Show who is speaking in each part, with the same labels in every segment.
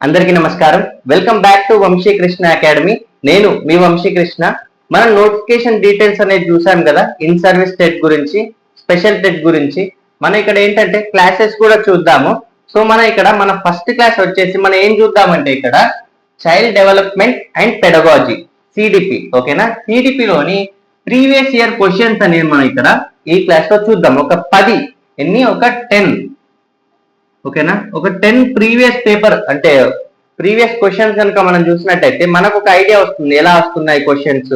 Speaker 1: అందరికీ నమస్కారం. Welcome back to Vamshikrishna academy. నేను మీ వంశీకృష్ణ. మనం నోటిఫికేషన్ డీటెయిల్స్ అనేది చూసాం కదా, ఇన్ సర్వీస్ టెట్ గురించి, స్పెషల్ టెట్ గురించి. మనం ఇక్కడ ఏంటంటే క్లాసెస్ కూడా చూద్దాము. సో మన ఫస్ట్ క్లాస్ వచ్చేసి మనం ఏం చూద్దామంటే ఇక్కడ child development and pedagogy, CDP. ఓకేనా, సిడిపిలోని ప్రీవియస్ ఇయర్ క్వశ్చన్స్ అనేది మనం ఇక్కడ ఈ క్లాస్ లో చూద్దాం. ఒక 10 ఒక 10. ఓకేనా, ఒక 10 ప్రీవియస్ పేపర్ అంటే ప్రీవియస్ క్వశ్చన్స్ కనుక మనం చూసినట్టయితే మనకు ఒక ఐడియా వస్తుంది ఎలా వస్తున్నాయి క్వశ్చన్స్.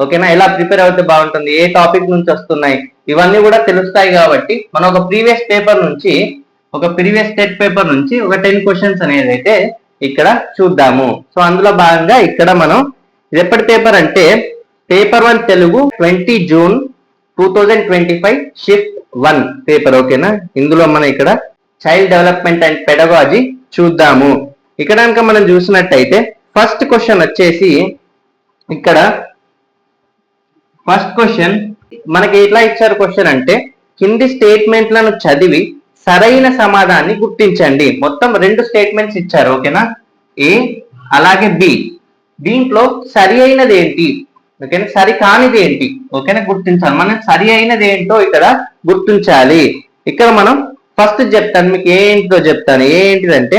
Speaker 1: ఓకేనా, ఎలా ప్రిపేర్ అవుతే బాగుంటుంది, ఏ టాపిక్ నుంచి వస్తున్నాయి, ఇవన్నీ కూడా తెలుస్తాయి. కాబట్టి మనం ఒక ప్రీవియస్ టెట్ పేపర్ నుంచి ఒక 10 క్వశ్చన్స్ అనేది అయితే ఇక్కడ చూద్దాము. సో అందులో భాగంగా ఇక్కడ మనం ఇది ఎప్పటి పేపర్ అంటే paper 1 Telugu 20 June 2025 shift 1 paper. ఓకేనా, ఇందులో మనం ఇక్కడ చైల్డ్ డెవలప్మెంట్ అండ్ పెడగాలజీ చూద్దాము. ఇక్కడ కనుక మనం చూసినట్టయితే ఫస్ట్ క్వశ్చన్ వచ్చేసి ఇక్కడ ఫస్ట్ క్వశ్చన్ మనకి ఎట్లా ఇచ్చారు క్వశ్చన్ అంటే కింది స్టేట్మెంట్లను చదివి సరైన సమాధానాన్ని గుర్తించండి. మొత్తం 2 స్టేట్మెంట్స్ ఇచ్చారు. ఓకేనా, ఏ అలాగే బి. దీంట్లో సరి అయినది ఏంటి, ఓకేనా, సరి కానిది ఏంటి, ఓకేనా, గుర్తించాలి. మనం సరి అయినది ఏంటో ఇక్కడ గుర్తించాలి. ఇక్కడ మనం ఫస్ట్ చెప్తాను, మీకు ఏంటిదో చెప్తాను. ఏంటిదంటే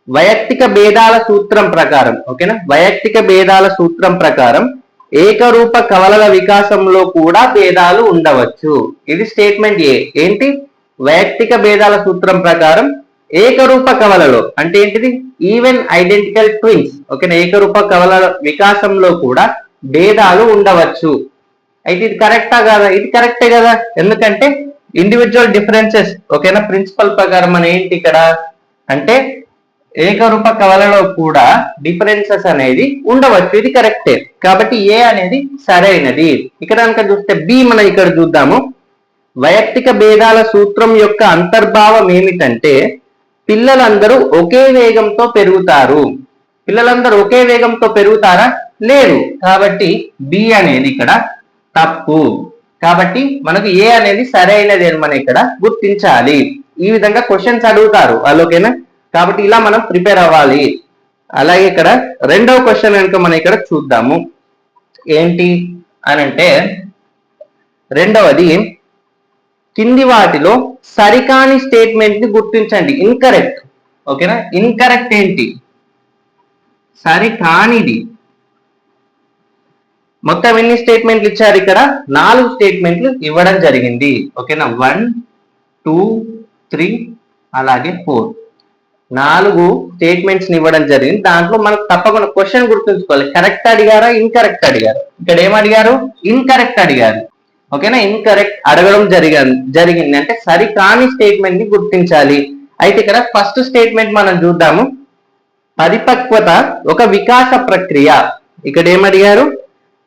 Speaker 1: వైయక్తిక భేదాల సూత్రం ప్రకారం, ఓకేనా, వైయక్తిక భేదాల సూత్రం ప్రకారం ఏకరూప కవలల వికాసంలో కూడా భేదాలు ఉండవచ్చు. ఇది స్టేట్మెంట్ ఏ. ఏంటి, వైయక్తిక భేదాల సూత్రం ప్రకారం ఏకరూప కవలలో అంటే ఏంటిది, ఈవెన్ ఐడెంటికల్ ట్విన్స్. ఓకేనా, ఏకరూప కవలల వికాసంలో కూడా భేదాలు ఉండవచ్చు. అయితే ఇది కరెక్టా కాదా? ఇది కరెక్టే కదా, ఎందుకంటే ఇండివిజువల్ డిఫరెన్సెస్. ఓకేనా, ప్రిన్సిపల్ ప్రకారం మన ఏంటి ఇక్కడ అంటే ఏకరూప కవలలో కూడా డిఫరెన్సెస్ అనేది ఉండవచ్చు. ఇది కరెక్టే, కాబట్టి ఏ అనేది సరైనది. ఇక్కడ కనుక చూస్తే బి మనం ఇక్కడ చూద్దాము. వైయక్తిక భేదాల సూత్రం యొక్క అంతర్భావం ఏమిటంటే పిల్లలందరూ ఒకే వేగంతో పెరుగుతారు. పిల్లలందరూ ఒకే వేగంతో పెరుగుతారా? లేదు. కాబట్టి బి అనేది ఇక్కడ తప్పు. కాబట్టి మనకు ఏ అనేది సరైనది అని మనం ఇక్కడ గుర్తించాలి. ఈ విధంగా క్వశ్చన్స్ అడుగుతారు వాళ్ళు. ఓకేనా, కాబట్టి ఇలా మనం ప్రిపేర్ అవ్వాలి. అలాగే ఇక్కడ రెండవ క్వశ్చన్ కనుక మనం ఇక్కడ చూద్దాము. ఏంటి అనంటే రెండవది కింది వాటిలో సరికాని స్టేట్మెంట్ ని గుర్తించండి. ఇన్కరెక్ట్. ఓకేనా, ఇన్కరెక్ట్ ఏంటి, సరికానిది. మొత్తం ఎన్ని స్టేట్మెంట్లు ఇచ్చారు? ఇక్కడ 4 స్టేట్మెంట్లు ఇవ్వడం జరిగింది. ఓకేనా, 1, 2, 3 అలాగే 4, 4 స్టేట్మెంట్స్ ని ఇవ్వడం జరిగింది. దాంట్లో మనకు తప్పకుండా క్వశ్చన్ గుర్తుంచుకోవాలి. కరెక్ట్ అడిగారా, ఇన్కరెక్ట్ అడిగారు? ఇక్కడ ఏం అడిగారు? ఇన్కరెక్ట్ అడిగారు. ఓకేనా, ఇన్కరెక్ట్ అడగడం జరిగింది అంటే సరికాని స్టేట్మెంట్ ని గుర్తించాలి. అయితే ఇక్కడ ఫస్ట్ స్టేట్మెంట్ మనం చూద్దాము. పరిపక్వత ఒక వికాస ప్రక్రియ. ఇక్కడ ఏమడిగారు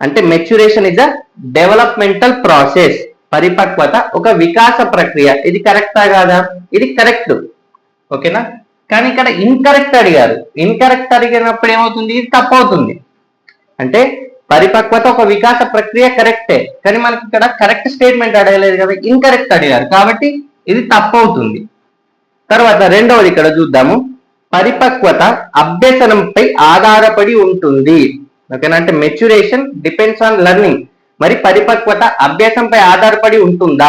Speaker 1: అంటే maturation is a developmental process. పరిపక్వత ఒక వికాస ప్రక్రియ. ఇది కరెక్టా కాదా? ఇది కరెక్ట్. ఓకేనా, కానీ ఇక్కడ ఇన్కరెక్ట్ అడిగారు. ఇన్కరెక్ట్ అడిగినప్పుడు ఏమవుతుంది? ఇది తప్పు అవుతుంది. అంటే పరిపక్వత ఒక వికాస ప్రక్రియ కరెక్టే, కానీ మనకి ఇక్కడ కరెక్ట్ స్టేట్మెంట్ అడగలేదు కదా, ఇన్కరెక్ట్ అడిగారు. కాబట్టి ఇది తప్పు అవుతుంది. తర్వాత రెండవది ఇక్కడ చూద్దాము. పరిపక్వత అభ్యసనంపై ఆధారపడి ఉంటుంది. ఓకేనా, అంటే మెచ్యురేషన్ డిపెండ్స్ ఆన్ లెర్నింగ్. మరి పరిపక్వత అభ్యాసంపై ఆధారపడి ఉంటుందా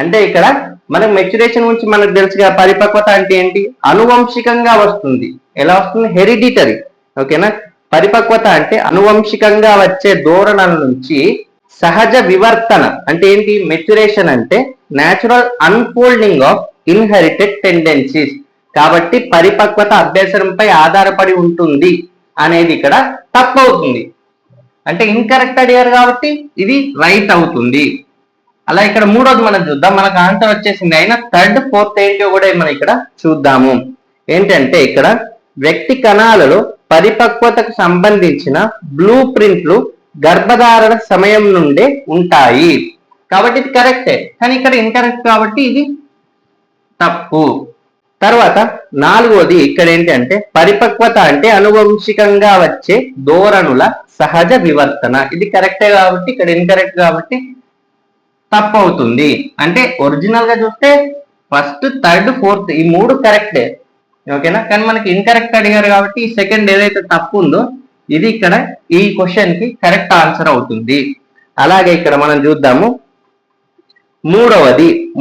Speaker 1: అంటే ఇక్కడ మనకు మెచ్యురేషన్ గురించి మనకు తెలుసుగా. పరిపక్వత అంటే ఏంటి? అనువంశికంగా వస్తుంది. ఎలా వస్తుంది? హెరిడిటరీ. ఓకేనా, పరిపక్వత అంటే అనువంశికంగా వచ్చే ధోరణుల నుంచి సహజ వివర్తన అంటే ఏంటి? మెచ్యురేషన్ అంటే natural unfolding of inherited tendencies. కాబట్టి పరిపక్వత అభ్యాసంపై ఆధారపడి ఉంటుంది అనేది ఇక్కడ తప్పు అవుతుంది. అంటే ఇన్కరెక్ట్ అడిగారు కాబట్టి ఇది రైట్ అవుతుంది. అలా ఇక్కడ మూడోది మనం చూద్దాం. మనకు ఆన్సర్ వచ్చేసింది. అయినా థర్డ్, ఫోర్త్ ఏంటో కూడా మనం ఇక్కడ చూద్దాము. ఏంటంటే ఇక్కడ వ్యక్తి కణాలలో పరిపక్వతకు సంబంధించిన బ్లూ ప్రింట్లు గర్భధారణ సమయం నుండే ఉంటాయి. కాబట్టి ఇది కరెక్టే, కానీ ఇక్కడ ఇన్కరెక్ట్ కాబట్టి ఇది తప్పు. తర్వాత నాలుగోది ఇక్కడ ఏంటంటే పరిపక్వత అంటే అనువంశికంగా వచ్చే ధోరణుల సహజ వివర్తన. ఇది కరెక్టే కాబట్టి ఇక్కడ ఇన్కరెక్ట్ కాబట్టి తప్పు అవుతుంది. అంటే ఒరిజినల్ గా చూస్తే ఫస్ట్, థర్డ్, ఫోర్త్ ఈ 3 కరెక్టే, ఓకేనా. కానీ మనకి ఇన్కరెక్ట్ అడిగారు కాబట్టి ఈ సెకండ్ ఏదైతే తప్పు ఉందో ఇది ఇక్కడ ఈ క్వశ్చన్ కి కరెక్ట్ ఆన్సర్ అవుతుంది. అలాగే ఇక్కడ మనం చూద్దాము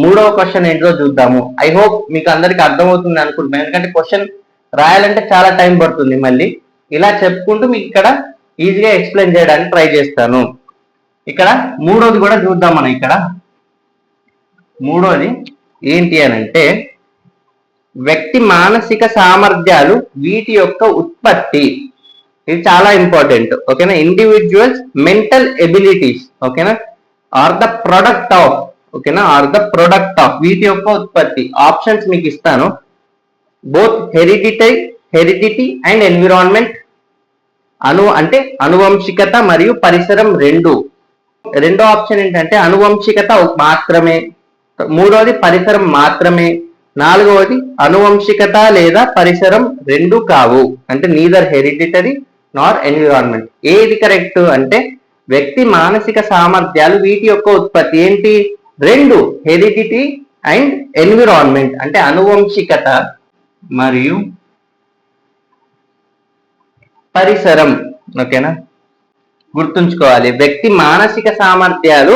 Speaker 1: మూడవ క్వశ్చన్ ఏంటో చూద్దాము. ఐ హోప్ మీకు అందరికి అర్థమవుతుంది అనుకుంటున్నాను, ఎందుకంటే క్వశ్చన్ రాయాలంటే చాలా టైం పడుతుంది. మళ్ళీ ఇలా చెప్పుకుంటూ మీకు ఇక్కడ ఈజీగా ఎక్స్ప్లెయిన్ చేయడానికి ట్రై చేస్తాను. ఇక్కడ మూడోది కూడా చూద్దాం. మనం ఇక్కడ మూడోది ఏంటి అని అంటే వ్యక్తి మానసిక సామర్థ్యాలు వీటి యొక్క ఉత్పత్తి. ఇది చాలా ఇంపార్టెంట్. ఓకేనా. ఇండివిజువల్స్ మెంటల్ ఎబిలిటీస్ ఓకేనా ఆర్ ద ప్రొడక్ట్ ఆఫ్ ఓకేనా ఆర్ ద ప్రొడక్ట్ ఆఫ్ వీటి యొక్క ఉత్పత్తి. ఆప్షన్స్ మీకు ఇస్తాను. బోత్ హెరిడిటీ అండ్ ఎన్విరాన్మెంట్ అంటే అనువంశికత మరియు పరిసరం రెండో ఆప్షన్ ఏంటంటే అనువంశికత మాత్రమే, మూడోది పరిసరం మాత్రమే, నాలుగవది అనువంశికత లేదా పరిసరం రెండు కావు, అంటే నీదర్ హెరిడిటరీ నార్ ఎన్విరాన్మెంట్. ఏది కరెక్ట్ అంటే వ్యక్తి మానసిక సామర్థ్యాలు వీటి యొక్క ఉత్పత్తి ఏంటి? రెండు, హెరిడిటీ అండ్ ఎన్విరాన్మెంట్ అంటే అనువంశికత మరియు పరిసరం. ఓకేనా, గుర్తుంచుకోవాలి. వ్యక్తి మానసిక సామర్థ్యాలు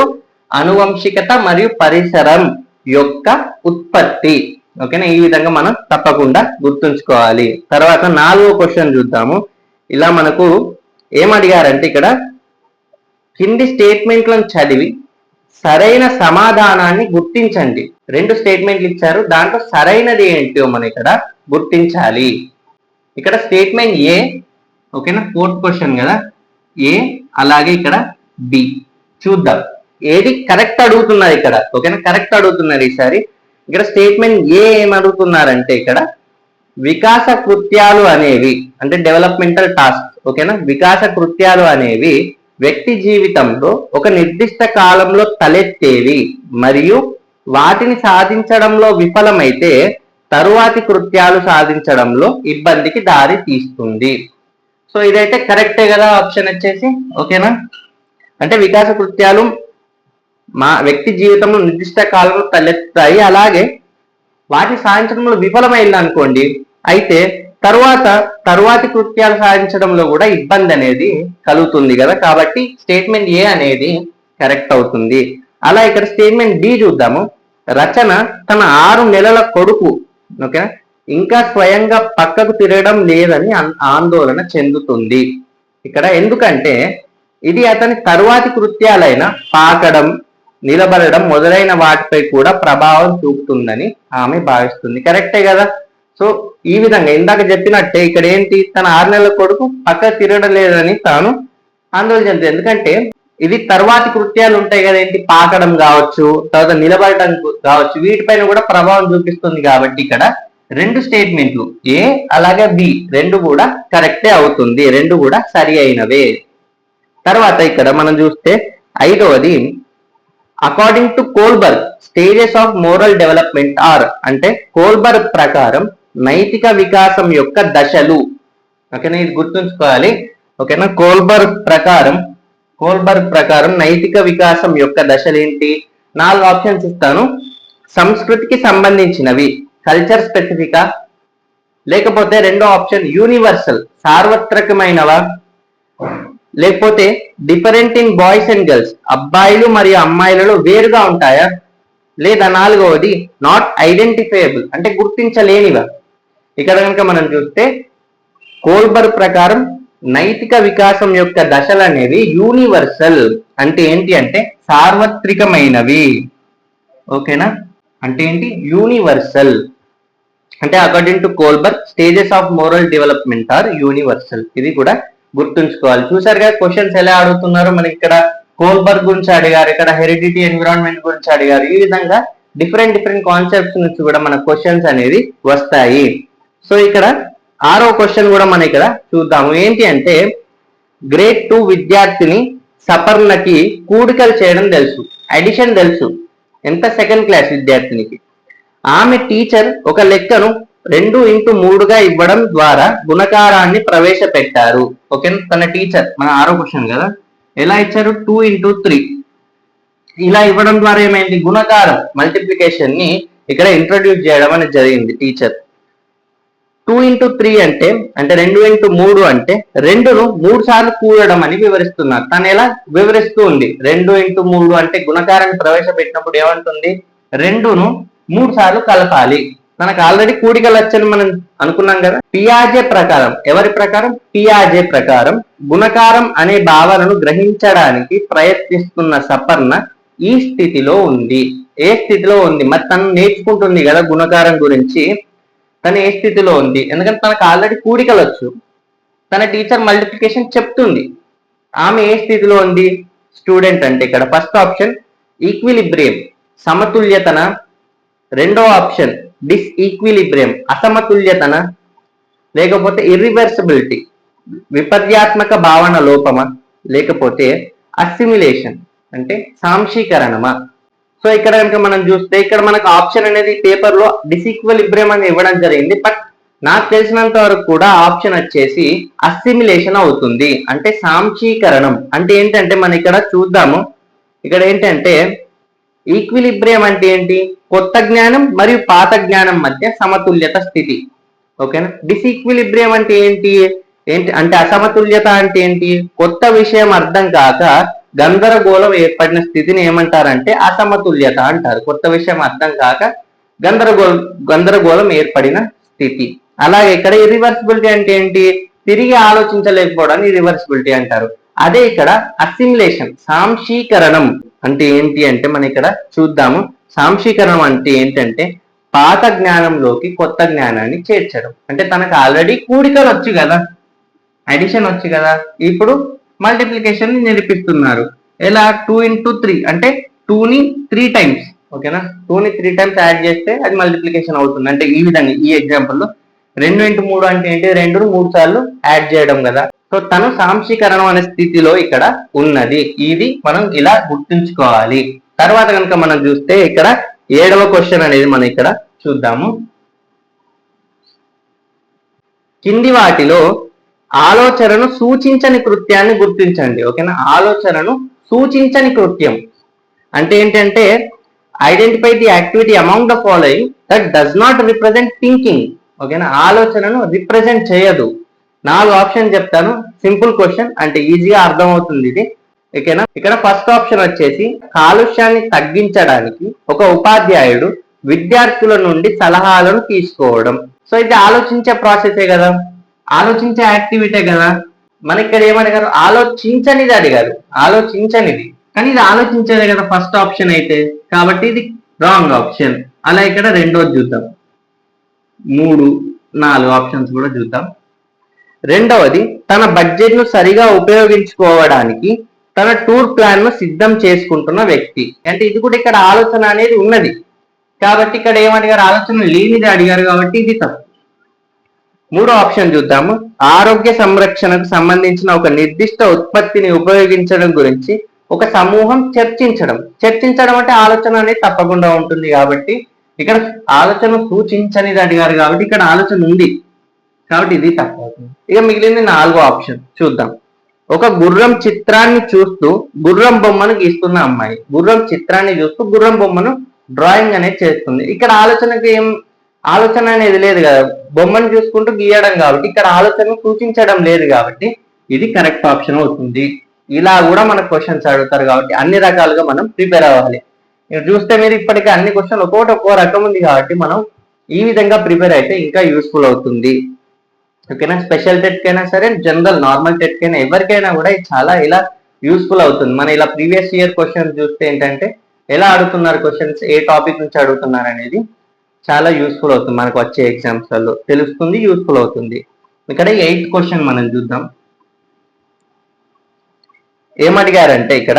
Speaker 1: అనువంశికత మరియు పరిసరం యొక్క ఉత్పత్తి. ఓకేనా, ఈ విధంగా మనం తప్పకుండా గుర్తుంచుకోవాలి. తర్వాత 4వ క్వశ్చన్ చూద్దాము. ఇలా మనకు ఏమడిగారంటే ఇక్కడ కింది స్టేట్మెంట్లను చదివి సరైన సమాధానాన్ని గుర్తించండి. 2 స్టేట్మెంట్లు ఇచ్చారు, దాంట్లో సరైనది ఏంటో మనం ఇక్కడ గుర్తించాలి. ఇక్కడ స్టేట్మెంట్ ఏ ఓకేనా, 4th క్వశ్చన్ కదా, ఏ అలాగే ఇక్కడ బి. చూద్దాం ఏది కరెక్ట్ అడుగుతున్నారు ఇక్కడ. ఓకేనా, కరెక్ట్ అడుగుతున్నారు ఈసారి. ఇక్కడ స్టేట్మెంట్ ఏ ఏమడుగుతున్నారంటే ఇక్కడ వికాస కృత్యాలు అనేవి అంటే డెవలప్మెంటల్ టాస్క్. ఓకేనా, వికాస కృత్యాలు అనేవి వ్యక్తి జీవితంలో ఒక నిర్దిష్ట కాలంలో తలెత్తేవి మరియు వాటిని సాధించడంలో విఫలమైతే తరువాతి కృత్యాలు సాధించడంలో ఇబ్బందికి దారి తీస్తుంది. సో ఇదైతే కరెక్టే కదా ఆప్షన్ వచ్చేసి. ఓకేనా, అంటే వికాస కృత్యాలు వ్యక్తి జీవితంలో నిర్దిష్ట కాలంలో తలెత్తాయి, అలాగే వాటిని సాధించడంలో విఫలమైంది అనుకోండి, అయితే తరువాతి కృత్యాలు సాధించడంలో కూడా ఇబ్బంది అనేది కలుగుతుంది కదా. కాబట్టి స్టేట్మెంట్ ఏ అనేది కరెక్ట్ అవుతుంది. అలా ఇక్కడ స్టేట్మెంట్ బి చూద్దాము. రచన తన 6 నెలల కొడుకు ఓకేనా ఇంకా స్వయంగా పక్కకు తిరగడం లేదని ఆందోళన చెందుతుంది. ఇక్కడ ఎందుకంటే ఇది అతని తరువాతి కృత్యాలైన పాకడం, నిలబడడం మొదలైన వాటిపై కూడా ప్రభావం చూపుతుందని ఆమె భావిస్తుంది. కరెక్టే కదా. సో ఈ విధంగా ఇందాక చెప్పినట్టే ఇక్కడ ఏంటి, తన 6 నెలల కొడుకు పక్క తిరగడం లేదని తాను ఆందోళన చెందుతుంది. ఎందుకంటే ఇది తర్వాతి కృత్యాలు ఉంటాయి కదా, ఏంటి పాకడం కావచ్చు, తర్వాత నిలబడటం కావచ్చు, వీటిపైన కూడా ప్రభావం చూపిస్తుంది. కాబట్టి ఇక్కడ 2 స్టేట్మెంట్లు ఏ అలాగే బి 2 కూడా కరెక్టే అవుతుంది, 2 కూడా సరి అయినవే. తర్వాత ఇక్కడ మనం చూస్తే 5వది according to Kohlberg stages of moral development are అంటే కోల్బర్గ్ ప్రకారం నైతిక వికాసం యొక్క దశలు. ఓకేనా, ఇది గుర్తుంచుకోవాలి. ఓకేనా, కోల్బర్గ్ ప్రకారం నైతిక వికాసం యొక్క దశలు ఏంటి? 4 ఆప్షన్స్ ఇస్తాను. సంస్కృతికి సంబంధించినవి కల్చర్ స్పెసిఫికా, లేకపోతే రెండో ఆప్షన్ యూనివర్సల్ సార్వత్రికమైనవా, లేకపోతే different in boys and girls అబ్బాయిలు మరియు అమ్మాయిలలో వేరుగా ఉంటాయా, లేదా 4వది నాట్ ఐడెంటిఫైయబుల్ అంటే గుర్తించలేనివా. ఇక్కడ కనుక మనం చూస్తే కోల్బర్గ్ ప్రకారం నైతిక వికాసం యొక్క దశలు అనేవి యూనివర్సల్ అంటే ఏంటి అంటే సార్వత్రికమైనవి. ఓకేనా, అంటే ఏంటి యూనివర్సల్ అంటే according to Kohlberg stages of moral development are universal. ఇది కూడా గుర్తుంచుకోవాలి. చూసారుగా క్వశ్చన్స్ ఎలా అడుగుతున్నారో. మనకి ఇక్కడ కోల్బర్గ్ గురించి అడిగారు, ఇక్కడ హెరిడిటీ ఎన్విరాన్మెంట్ గురించి అడిగారు. ఈ విధంగా డిఫరెంట్ కాన్సెప్ట్స్ నుంచి కూడా మన క్వశ్చన్స్ అనేది వస్తాయి. సో ఇక్కడ 6వ క్వశ్చన్ కూడా మనం ఇక్కడ చూద్దాము. ఏంటి అంటే గ్రేడ్ 2 విద్యార్థిని సపర్ణకి కూడికలు చేయడం తెలుసు, అడిషన్ తెలుసు. ఎంత? 2nd class విద్యార్థినికి. ఆమె టీచర్ ఒక లెక్కను 2x3గా ఇవ్వడం ద్వారా గుణకారాన్ని ప్రవేశపెట్టారు. ఓకే, తన టీచర్ మన 6వ క్వశ్చన్ కదా, ఎలా ఇచ్చారు? 2x3 ఇలా ఇవ్వడం ద్వారా ఏమైంది? గుణకారం మల్టిప్లికేషన్ ని ఇక్కడ ఇంట్రొడ్యూస్ చేయడం అనేది జరిగింది టీచర్. 2 × 3 అంటే 2 × 3 అంటే 2ను 3 సార్లు కూడడం అని వివరిస్తున్నారు. తను ఎలా వివరిస్తూ ఉంది, 2 × 3 అంటే గుణకారాన్ని ప్రవేశపెట్టినప్పుడు ఏమంటుంది, 2ను 3 సార్లు కలపాలి. మనకు ఆల్రెడీ కూడికలు వచ్చని మనం అనుకున్నాం కదా. పియాజే ప్రకారం, ఎవరి ప్రకారం, పియాజే ప్రకారం గుణకారం అనే భావనను గ్రహించడానికి ప్రయత్నిస్తున్న సపర్ణ ఈ స్థితిలో ఉంది. ఏ స్థితిలో ఉంది, మరి తను నేర్చుకుంటుంది కదా గుణకారం గురించి, తను ఏ స్థితిలో ఉంది, ఎందుకంటే తనకు ఆల్రెడీ కూడికలు వచ్చు, తన టీచర్ మల్టిప్లికేషన్ చెప్తుంది. ఆమె ఏ స్థితిలో ఉంది, స్టూడెంట్ అంటే ఇక్కడ ఫస్ట్ ఆప్షన్ ఈక్విలిబ్రియం, సమతుల్యతన. రెండో ఆప్షన్ డిస్ఈక్విలిబ్రియం, అసమతుల్యతన. లేకపోతే ఇర్రివర్సిబిలిటీ, విపర్యాత్మక భావన లోపమా. లేకపోతే అసిమిలేషన్ అంటే సాంశీకరణమా. సో ఇక్కడ కనుక మనం చూస్తే ఇక్కడ మనకు ఆప్షన్ అనేది పేపర్ లో డిస్ఈక్విలిబ్రియం అని ఇవ్వడం జరిగింది. బట్ నాకు తెలిసినంత వరకు కూడా ఆప్షన్ వచ్చేసి అసిమిలేషన్ అవుతుంది, అంటే సాంశీకరణం. అంటే ఏంటంటే మనం ఇక్కడ చూద్దాము, ఇక్కడ ఏంటంటే ఈక్విలిబ్రియం అంటే ఏంటి, కొత్త జ్ఞానం మరియు పాత జ్ఞానం మధ్య సమతుల్యత స్థితి. ఓకేనా. డిస్ఈక్విలిబ్రియం అంటే ఏంటి అంటే అసమతుల్యత అంటే ఏంటి, కొత్త విషయం అర్థం కాక గందరగోళం ఏర్పడిన స్థితిని ఏమంటారంటే అసమతుల్యత అంటారు. కొత్త విషయం అర్థం కాక గందరగోళం ఏర్పడిన స్థితి. అలాగే ఇక్కడ ఇర్రివర్సిబిలిటీ అంటే ఏంటి, తిరిగి ఆలోచించలేకపోవడాన్ని ఇర్రివర్సిబిలిటీ అంటారు. అదే ఇక్కడ అసిమిలేషన్, సాంశీకరణం అంటే ఏంటి అంటే మనం ఇక్కడ చూద్దాము. సాంశీకరణం అంటే ఏంటంటే పాత జ్ఞానంలోకి కొత్త జ్ఞానాన్ని చేర్చడం. అంటే తనకు ఆల్రెడీ కూడికలు వచ్చు కదా, అడిషన్ వచ్చు కదా, ఇప్పుడు మల్టిప్లికేషన్ నిరూపిస్తున్నారు. ఎలా, 2 × 3 అంటే 2ని 3 టైమ్స్. ఓకేనా, 2ని 3 టైమ్స్ యాడ్ చేస్తే అది మల్టిప్లికేషన్ అవుతుంది. అంటే ఈ విధంగా ఈ ఎగ్జాంపుల్ లో 2 × 3 అంటే ఏంటి, 2ను 3 సార్లు యాడ్ చేయడం కదా. సో తను సాంశీకరణం అనే స్థితిలో ఇక్కడ ఉన్నది. ఇది మనం ఇలా గుర్తుంచుకోవాలి. తర్వాత కనుక మనం చూస్తే ఇక్కడ 7వ క్వశ్చన్ అనేది మనం ఇక్కడ చూద్దాము. కింది వాటిలో ఆలోచనను సూచించని కృత్యాన్ని గుర్తించండి. ఓకేనా, ఆలోచనను సూచించని కృత్యం అంటే ఏంటంటే identify the activity among the following that does not represent thinking. ఓకేనా, ఆలోచనను రిప్రజెంట్ చేయదు. 4 ఆప్షన్ చెప్తాను, సింపుల్ క్వశ్చన్, అంటే ఈజీగా అర్థమవుతుంది ఇది. ఓకేనా, ఇక్కడ ఫస్ట్ ఆప్షన్ వచ్చేసి కాలుష్యాన్ని తగ్గించడానికి ఒక ఉపాధ్యాయుడు విద్యార్థుల నుండి సలహాలను తీసుకోవడం. సో ఇది ఆలోచించే ప్రాసెసే కదా, ఆలోచించే యాక్టివిటీ కదా. మన ఇక్కడ ఏమడిగారు, ఆలోచించనిది అడిగారు, ఆలోచించనిది, కానీ ఇది ఆలోచించేదే కదా ఫస్ట్ ఆప్షన్ అయితే, కాబట్టి ఇది రాంగ్ ఆప్షన్. అలా ఇక్కడ రెండోది చూద్దాం, 3, 4 ఆప్షన్స్ కూడా చూద్దాం. రెండవది తన బడ్జెట్ ను సరిగా ఉపయోగించుకోవడానికి తన టూర్ ప్లాన్ ను సిద్ధం చేసుకుంటున్న వ్యక్తి. అంటే ఇది కూడా ఇక్కడ ఆలోచన అనేది ఉన్నది, కాబట్టి ఇక్కడ ఏమడిగారు, ఆలోచన లేనిది అడిగారు, కాబట్టి ఇది తప్పు. 3వ ఆప్షన్ చూద్దాము. ఆరోగ్య సంరక్షణకు సంబంధించిన ఒక నిర్దిష్ట ఉత్పత్తిని ఉపయోగించడం గురించి ఒక సమూహం చర్చించడం అంటే ఆలోచన అనేది తప్పకుండా ఉంటుంది, కాబట్టి ఇక్కడ ఆలోచన సూచించనిది అడిగారు, కాబట్టి ఇక్కడ ఆలోచన ఉంది, కాబట్టి ఇది తప్పు అవుతుంది. ఇక మిగిలింది 4వ ఆప్షన్ చూద్దాం. ఒక గుర్రం చిత్రాన్ని చూస్తూ గుర్రం బొమ్మను గీస్తున్న అమ్మాయి, గుర్రం చిత్రాన్ని చూస్తూ గుర్రం బొమ్మను డ్రాయింగ్ అనేది చేస్తుంది. ఇక్కడ ఆలోచనకి ఆలోచన అనేది లేదు కదా, బొమ్మను చూసుకుంటూ గీయడం, కాబట్టి ఇక్కడ ఆలోచన సూచించడం లేదు, కాబట్టి ఇది కరెక్ట్ ఆప్షన్ అవుతుంది. ఇలా కూడా మనకు క్వశ్చన్స్ అడుగుతారు, కాబట్టి అన్ని రకాలుగా మనం ప్రిపేర్ అవ్వాలి. చూస్తే మీరు ఇప్పటికే అన్ని క్వశ్చన్ ఒక్కో రకం ఉంది, కాబట్టి మనం ఈ విధంగా ప్రిపేర్ అయితే ఇంకా యూస్ఫుల్ అవుతుంది. ఓకేనా, స్పెషల్ టెట్ కైనా సరే, జనరల్ నార్మల్ టెట్ కైనా, ఎవరికైనా కూడా చాలా ఇలా యూస్ఫుల్ అవుతుంది. మన ఇలా ప్రీవియస్ ఇయర్ క్వశ్చన్స్ చూస్తే ఏంటంటే ఎలా అడుగుతున్నారు క్వశ్చన్స్, ఏ టాపిక్ నుంచి అడుగుతున్నారు అనేది చాలా యూస్ఫుల్ అవుతుంది. మనకు వచ్చే ఎగ్జామ్స్ లలో తెలుస్తుంది, యూస్ఫుల్ అవుతుంది. ఇక్కడ 8th క్వశ్చన్ మనం చూద్దాం. ఏమడిగారంటే ఇక్కడ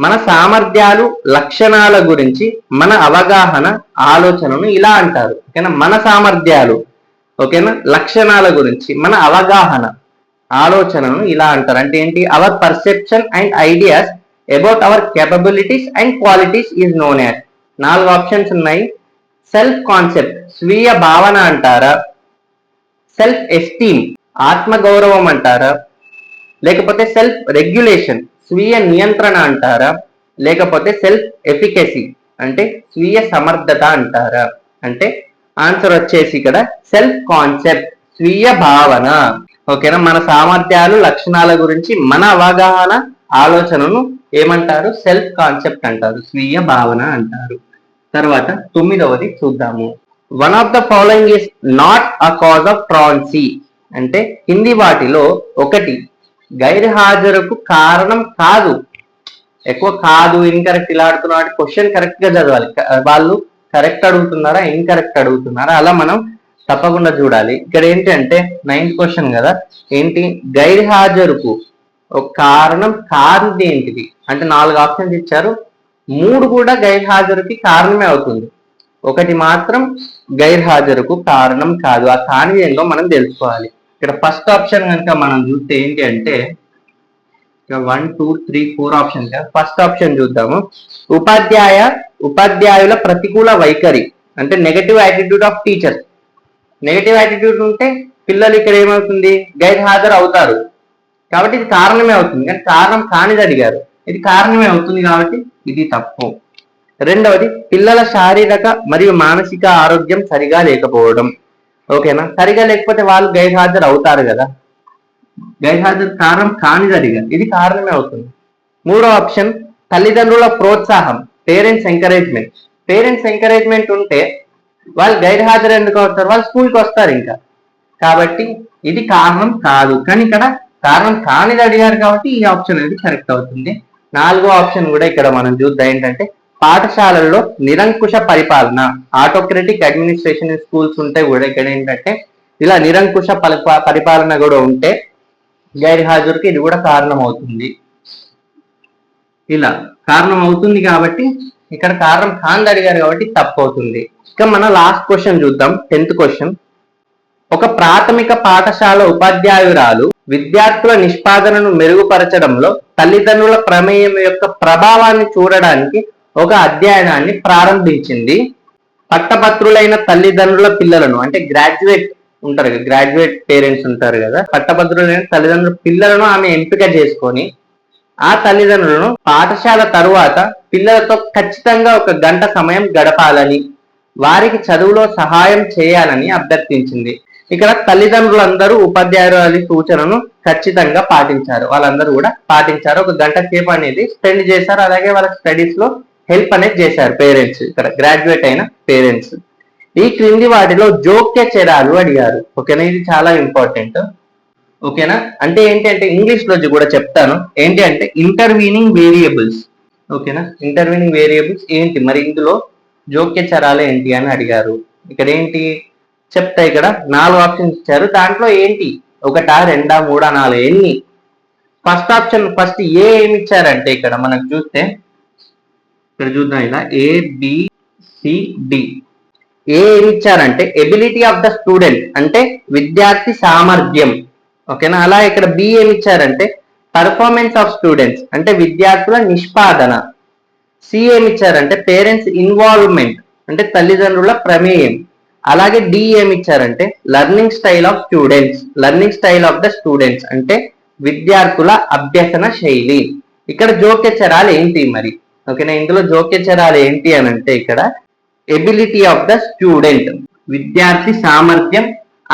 Speaker 1: మన సామర్థ్యాలు, లక్షణాల గురించి మన అవగాహన, ఆలోచనను ఇలా అంటారు. ఓకేనా, మన సామర్థ్యాలు, ఓకేనా, లక్షణాల గురించి మన అవగాహన, ఆలోచనను ఇలా అంటారు. అంటే ఏంటి, our perception and ideas about our capabilities and qualities is known as. 4 options ఉన్నాయి. సెల్ఫ్ కాన్సెప్ట్, స్వీయ భావన అంటారా, సెల్ఫ్ ఎస్టీమ్, ఆత్మగౌరవం అంటారా, లేకపోతే సెల్ఫ్ రెగ్యులేషన్, స్వీయ నియంత్రణ అంటారా, లేకపోతే సెల్ఫ్ ఎఫికసీ అంటే స్వీయ సమర్థత అంటారా. అంటే ఆన్సర్ వచ్చేసి ఇక్కడ సెల్ఫ్ కాన్సెప్ట్, స్వీయ భావన. ఓకేనా, మన సామర్థ్యాలు లక్షణాల గురించి మన అవగాహన ఆలోచనను ఏమంటారు? సెల్ఫ్ కాన్సెప్ట్ అంటారు, స్వీయ భావన అంటారు. తర్వాత 9వది చూద్దాము. One of the following is not a cause of truancy. అంటే కింది వాటిలో ఒకటి గైర్హాజరుకు కారణం కాదు. ఎక్కువ కాదు, ఇన్కరెక్ట్ ఇలా ఆడుతున్నా క్వశ్చన్ కరెక్ట్ గా చదవాలి. వాళ్ళు కరెక్ట్ అడుగుతున్నారా ఇన్కరెక్ట్ అడుగుతున్నారా అలా మనం తప్పకుండా చూడాలి. ఇక్కడ ఏంటి అంటే 9th క్వశ్చన్ కదా, ఏంటి గైర్హాజరుకు ఒక కారణం కానిది ఏంటిది అంటే 4 ఆప్షన్స్ ఇచ్చారు, 3 కూడా గైర్హాజరుకి కారణమే అవుతుంది, ఒకటి మాత్రం గైర్హాజరుకు కారణం కాదు. ఆ కానిది ఏంటో మనం తెలుసుకోవాలి. ఇక్కడ ఫస్ట్ ఆప్షన్ కనుక మనం చూస్తే ఏంటి అంటే 1 2 3 4 ఆప్షన్. ఫస్ట్ ఆప్షన్ చూద్దాము. ఉపాధ్యాయుల ప్రతికూల వైఖరి అంటే negative attitude of teachers. Negative attitude ఉంటే పిల్లలు ఇక్కడ ఏమవుతుంది? గైర్హాజరు అవుతారు, కాబట్టి ఇది కారణమే అవుతుంది. కానీ కారణం కానిది అడిగారు, ఇది కారణమే అవుతుంది కాబట్టి ఇది తప్పు. రెండవది పిల్లల శారీరక మరియు మానసిక ఆరోగ్యం సరిగా లేకపోవడం. ఓకేనా, సరిగా లేకపోతే వాళ్ళు గైర్హాజరు అవుతారు కదా, గైర్హాజరు కారణం కానిది అడిగారు, ఇది కారణమే అవుతుంది. మూడో ఆప్షన్ తల్లిదండ్రుల ప్రోత్సాహం, పేరెంట్స్ ఎంకరేజ్మెంట్. పేరెంట్స్ ఎంకరేజ్మెంట్ ఉంటే వాళ్ళు గైర్హాజరు ఎందుకు అవుతారు? వాళ్ళు స్కూల్కి వస్తారు ఇంకా, కాబట్టి ఇది కారణం కాదు. కానీ ఇక్కడ కారణం కానిది అడిగారు కాబట్టి ఈ ఆప్షన్ అనేది కరెక్ట్ అవుతుంది. 4వ ఆప్షన్ కూడా ఇక్కడ మనం చూద్దాం. ఏంటంటే పాఠశాలల్లో నిరంకుశ పరిపాలన, ఆటోక్రటిక్ అడ్మినిస్ట్రేషన్ స్కూల్స్ ఉంటే కూడా ఇక్కడ ఏంటంటే ఇలా నిరంకుశ పరిపాలన కూడా ఉంటే గైర్హాజరుకి ఇది కూడా కారణం అవుతుంది. ఇలా కారణం అవుతుంది కాబట్టి ఇక్కడ కారణం కానిది అడిగారు కాబట్టి తప్పు అవుతుంది. ఇక మన లాస్ట్ క్వశ్చన్ చూద్దాం, 10th క్వశ్చన్. ఒక ప్రాథమిక పాఠశాల ఉపాధ్యాయురాలు విద్యార్థుల నిష్పాదనను మెరుగుపరచడంలో తల్లిదండ్రుల ప్రమేయం యొక్క ప్రభావాన్ని చూడడానికి ఒక అధ్యయనాన్ని ప్రారంభించింది. పట్టభద్రులైన తల్లిదండ్రుల పిల్లలను అంటే గ్రాడ్యుయేట్ ఉంటారు కదా, గ్రాడ్యుయేట్ పేరెంట్స్ ఉంటారు కదా, పట్టభద్రులైన తల్లిదండ్రుల పిల్లలను ఆమె ఎంపిక చేసుకొని ఆ తల్లిదండ్రులను పాఠశాల తరువాత పిల్లలతో ఖచ్చితంగా 1 గంట సమయం గడపాలని, వారికి చదువులో సహాయం చేయాలని అభ్యర్థించింది. ఇక్కడ తల్లిదండ్రులందరూ ఉపాధ్యాయురాలి సూచనను ఖచ్చితంగా పాటించారు, వాళ్ళందరూ కూడా పాటించారు. 1 గంట సేపు అనేది స్పెండ్ చేశారు, అలాగే వాళ్ళ స్టడీస్ లో హెల్ప్ అనేది చేశారు పేరెంట్స్, ఇక్కడ గ్రాడ్యుయేట్ అయిన పేరెంట్స్. ఈ క్రింది వాటిలో జోక్య చర్యలు అడిగారు. ఓకేనా, ఇది చాలా ఇంపార్టెంట్. ఓకేనా, అంటే ఏంటి అంటే ఇంగ్లీష్ లో కూడా చెప్తాను. ఏంటి అంటే ఇంటర్వీనింగ్ వేరియబుల్స్. ఓకేనా, ఇంటర్వీనింగ్ వేరియబుల్స్ ఏంటి మరి, ఇందులో జోక్య చరాలు ఏంటి అని అడిగారు. ఇక్కడ ఏంటి చెప్తా, ఇక్కడ 4 ఆప్షన్స్ ఇచ్చారు, దాంట్లో ఏంటి 1 2 3 4 ఎన్ని? ఫస్ట్ ఆప్షన్ ఫస్ట్ ఏ ఏమి ఇచ్చారంటే ఇక్కడ మనకు చూస్తే ఇక్కడ చూద్దాం, ఇలా ABCD. ఏ ఏమి ఇచ్చారంటే ఎబిలిటీ ఆఫ్ ద స్టూడెంట్ అంటే విద్యార్థి సామర్థ్యం. ఓకేనా, అలా ఇక్కడ బి ఏమి ఇచ్చారంటే పర్ఫార్మెన్స్ ఆఫ్ స్టూడెంట్స్ అంటే విద్యార్థుల నిష్పాదన. సి ఏమి ఇచ్చారంటే పేరెంట్స్ ఇన్వాల్వ్మెంట్ అంటే తల్లిదండ్రుల ప్రమేయం. అలాగే డి ఏమి ఇచ్చారంటే learning style of students, learning style of the students అంటే విద్యార్థుల అభ్యసన శైలి. ఇక్కడ జోక్య చరాలు ఏంటి మరి? ఓకేనా, ఇందులో జోక్య చరాలు ఏంటి అని అంటే ఇక్కడ ఎబిలిటీ ఆఫ్ ద స్టూడెంట్ విద్యార్థి సామర్థ్యం,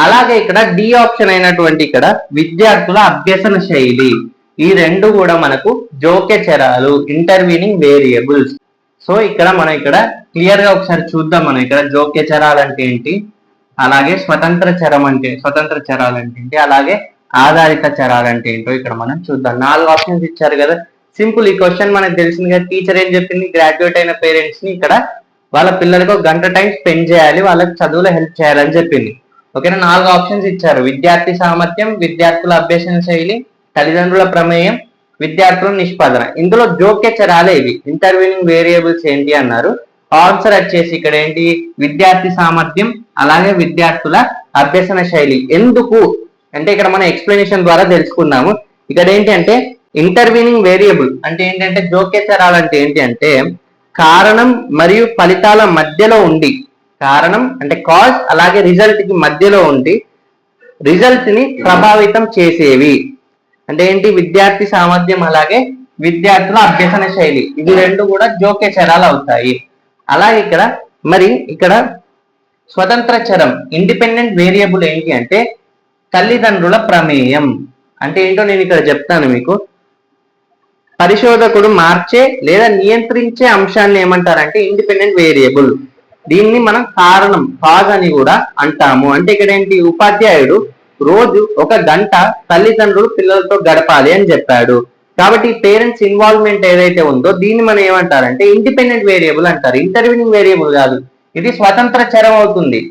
Speaker 1: అలాగే ఇక్కడ డి ఆప్షన్ అయినటువంటి ఇక్కడ విద్యార్థుల అభ్యసన శైలి. ఈ రెండు కూడా మనకు జోక్య చరాలు, ఇంటర్వీనింగ్ వేరియబుల్స్. సో ఇక్కడ మనం ఇక్కడ క్లియర్ గా ఒకసారి చూద్దాం. మనం ఇక్కడ జోక్య చరాలు అంటే ఏంటి, అలాగే స్వతంత్ర చరాలు అంటే ఏంటి, అలాగే ఆధారిత చరాలు అంటే ఏంటో ఇక్కడ మనం చూద్దాం. 4 ఆప్షన్స్ ఇచ్చారు కదా, సింపుల్. ఈ క్వశ్చన్ మనకు తెలిసింది కదా, టీచర్ ఏం చెప్పింది, గ్రాడ్యుయేట్ అయిన పేరెంట్స్ ని ఇక్కడ వాళ్ళ పిల్లలకు 1 గంట టైం స్పెండ్ చేయాలి, వాళ్ళకి చదువులో హెల్ప్ చేయాలని చెప్పింది. ఓకేనా, 4 ఆప్షన్స్ ఇచ్చారు, విద్యార్థి సామర్థ్యం, విద్యార్థుల అభ్యసన శైలి, తల్లిదండ్రుల ప్రమేయం, విద్యార్థుల నిష్పాదన. ఇందులో జోక్య చరాలే ఇవి. ఇంటర్వీనింగ్ వేరియబుల్స్ ఏంటి అన్నారు, ఆన్సర్ వచ్చేసి ఇక్కడ ఏంటి విద్యార్థి సామర్థ్యం, అలాగే విద్యార్థుల అభ్యసన శైలి. ఎందుకు అంటే ఇక్కడ మనం ఎక్స్ప్లెనేషన్ ద్వారా తెలుసుకున్నాము. ఇక్కడ ఏంటి అంటే ఇంటర్వీనింగ్ వేరియబుల్ అంటే ఏంటంటే జోక్య చరాలు అంటే ఏంటి అంటే కారణం మరియు ఫలితాల మధ్యలో ఉండి, కారణం అంటే కాజ్ అలాగే రిజల్ట్ కి మధ్యలో ఉండి రిజల్ట్ ని ప్రభావితం చేసేవి. అంటే ఏంటి విద్యార్థి సామర్థ్యం అలాగే విద్యార్థుల అభ్యసన శైలి, ఇవి రెండు కూడా జోక్య చరాలు అవుతాయి. అలాగే ఇక్కడ మరి ఇక్కడ స్వతంత్ర చరం ఇండిపెండెంట్ వేరియబుల్ ఏంటి అంటే తల్లిదండ్రుల ప్రమేయం అంటే ఏంటో నేను ఇక్కడ చెప్తాను మీకు. పరిశోధకుడు మార్చే లేదా నియంత్రించే అంశాన్ని ఏమంటారంటే ఇండిపెండెంట్ వేరియబుల్. దీన్ని మనం కారణం కాజ్ అని కూడా అంటాము. అంటే ఇక్కడ ఏంటి, ఉపాధ్యాయుడు రోజు 1 గంట తల్లిదండ్రులు పిల్లలతో గడపాలి అని చెప్పాడు. కాబట్టి పేరెంట్స్ ఇన్వాల్వ్మెంట్ ఏదైతే ఉందో దీన్ని మనం ఏమంటారంటే ఇండిపెండెంట్ వేరియబుల్ అంటారు. ఇంటర్వ్యూనింగ్ వేరియబుల్ కాదు, ఇది స్వతంత్ర చరం అవుతుంది,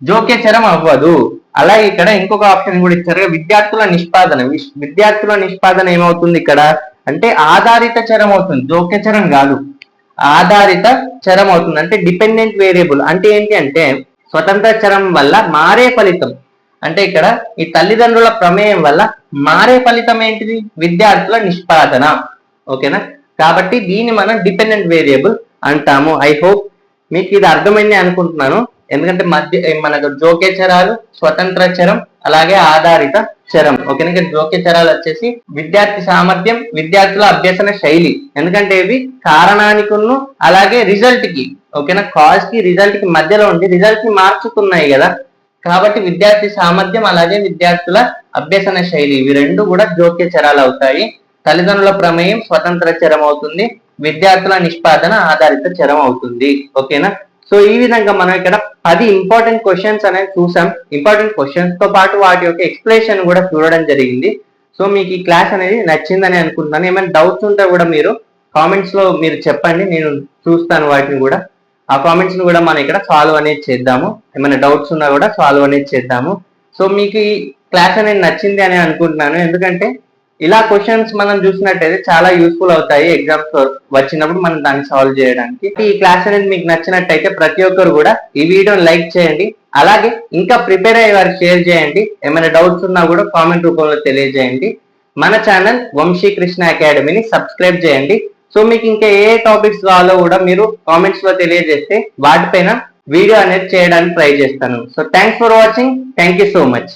Speaker 1: జోక్య చరం అవ్వదు. అలాగే ఇక్కడ ఇంకొక ఆప్షన్ కూడా ఇచ్చారు, విద్యార్థుల నిష్పాదన. విద్యార్థుల నిష్పాదన ఏమవుతుంది ఇక్కడ అంటే ఆధారిత చరం అవుతుంది, జోక్య చరం కాదు, ఆధారిత చరం అవుతుంది. అంటే డిపెండెంట్ వేరియబుల్ అంటే ఏంటి అంటే స్వతంత్ర చరం వల్ల మారే ఫలితం. అంటే ఇక్కడ ఈ తల్లిదండ్రుల ప్రమేయం వల్ల మారే ఫలితం ఏంటిది, విద్యార్థుల నిష్పాదన. ఓకేనా, కాబట్టి దీన్ని మనం డిపెండెంట్ వేరియబుల్ అంటాము. ఐ హోప్ మీకు ఇది అర్థమైంది అనుకుంటున్నాను. ఎందుకంటే మనకు జోక్య చరాలు, స్వతంత్ర చరం, అలాగే ఆధారిత చరం. ఓకేనా, ఇక్కడ జోక్య చరాలు వచ్చేసి విద్యార్థి సామర్థ్యం, విద్యార్థుల అభ్యసన శైలి. ఎందుకంటే ఇవి కారణానికి అలాగే రిజల్ట్ కి, ఓకేనా, కాజ్ కి రిజల్ట్ కి మధ్యలో ఉండి రిజల్ట్ ని మార్చుతున్నాయి కదా. కాబట్టి విద్యార్థి సామర్థ్యం అలాగే విద్యార్థుల అభ్యసన శైలి ఇవి రెండు కూడా జోక్య చరాలు అవుతాయి. తల్లిదండ్రుల ప్రమేయం స్వతంత్ర చరం అవుతుంది, విద్యార్థుల నిష్పాదన ఆధారిత చరం అవుతుంది. ఓకేనా, సో ఈ విధంగా మనం ఇక్కడ 10 ఇంపార్టెంట్ క్వశ్చన్స్ అనేది చూసాం. ఇంపార్టెంట్ క్వశ్చన్స్ తో పాటు వాటి యొక్క ఎక్స్ప్లెనేషన్ కూడా చూడడం జరిగింది. సో మీకు ఈ క్లాస్ అనేది నచ్చిందని అనుకుంటున్నాను. ఏమైనా డౌట్స్ ఉంటే కూడా మీరు కామెంట్స్ లో మీరు చెప్పండి, నేను చూస్తాను వాటిని కూడా. ఆ కామెంట్స్ ని కూడా మనం ఇక్కడ సాల్వ్ అనేది చేద్దాము. ఏమైనా డౌట్స్ ఉన్నా కూడా సాల్వ్ అనేది చేద్దాము. సో మీకు ఈ క్లాస్ అనేది నచ్చింది అని అనుకుంటున్నాను. ఎందుకంటే ఇలా క్వశ్చన్స్ మనం చూసినట్టయితే చాలా యూస్ఫుల్ అవుతాయి ఎగ్జామ్స్ వచ్చినప్పుడు మనం దాన్ని సాల్వ్ చేయడానికి. ఈ క్లాస్ అనేది మీకు నచ్చినట్టయితే ప్రతి ఒక్కరు కూడా ఈ వీడియోని లైక్ చేయండి, అలాగే ఇంకా ప్రిపేర్ అయ్యే వారికి షేర్ చేయండి. ఏమైనా డౌట్స్ ఉన్నా కూడా కామెంట్ రూపంలో తెలియజేయండి. మన ఛానల్ వంశీ కృష్ణ అకాడమీని సబ్స్క్రైబ్ చేయండి. సో మీకు ఇంకా ఏ టాపిక్స్ కావాలో కూడా మీరు కామెంట్స్ లో తెలియజేస్తే వాటిపైన వీడియో అనేది చేయడానికి ట్రై చేస్తాను. So thanks for watching, thank you so much.